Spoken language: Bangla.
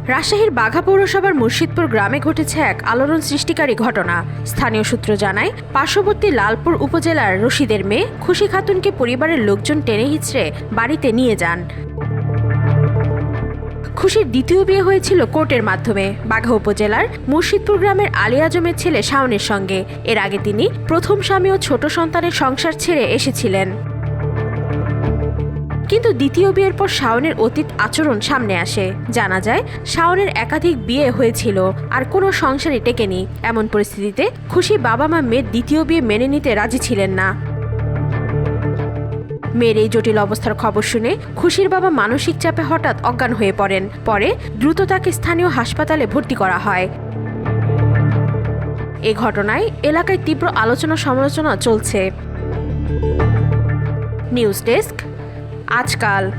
রাজশাহীর বাঘা পৌরসভার মুর্শিদপুর গ্রামে ঘটেছে এক আলোড়ন সৃষ্টিকারী ঘটনা। স্থানীয় সূত্র জানায়, পার্শ্ববর্তী লালপুর উপজেলার রশিদের মেয়ে খুশি খাতুনকে পরিবারের লোকজন টেনে হিঁচড়ে বাড়িতে নিয়ে যান। খুশির দ্বিতীয় বিয়ে হয়েছিল কোর্টের মাধ্যমে বাঘা উপজেলার মুর্শিদপুর গ্রামের আলী আজমের ছেলে শাওনের সঙ্গে। এর আগে তিনি প্রথম স্বামী ও ছোট সন্তানের সংসার ছেড়ে এসেছিলেন। কিন্তু দ্বিতীয় বিয়ের পর শাওনের অতীত আচরণ সামনে আসে। জানা যায়, শাওনের একাধিক বিয়ে হয়েছিল আর কোনো সংসারই টেকেনি। এমন পরিস্থিতিতে খুশি বাবা মা মেয়ের দ্বিতীয় বিয়ে মেনে নিতে রাজি ছিলেন না। মেয়ের এই জটিল অবস্থার খবর শুনে খুশির বাবা মানসিক চাপে হঠাৎ অজ্ঞান হয়ে পড়েন। পরে দ্রুত তাকে স্থানীয় হাসপাতালে ভর্তি করা হয়। এ ঘটনায় এলাকায় তীব্র আলোচনা সমালোচনা চলছে। নিউজ ডেস্ক, আজকাল।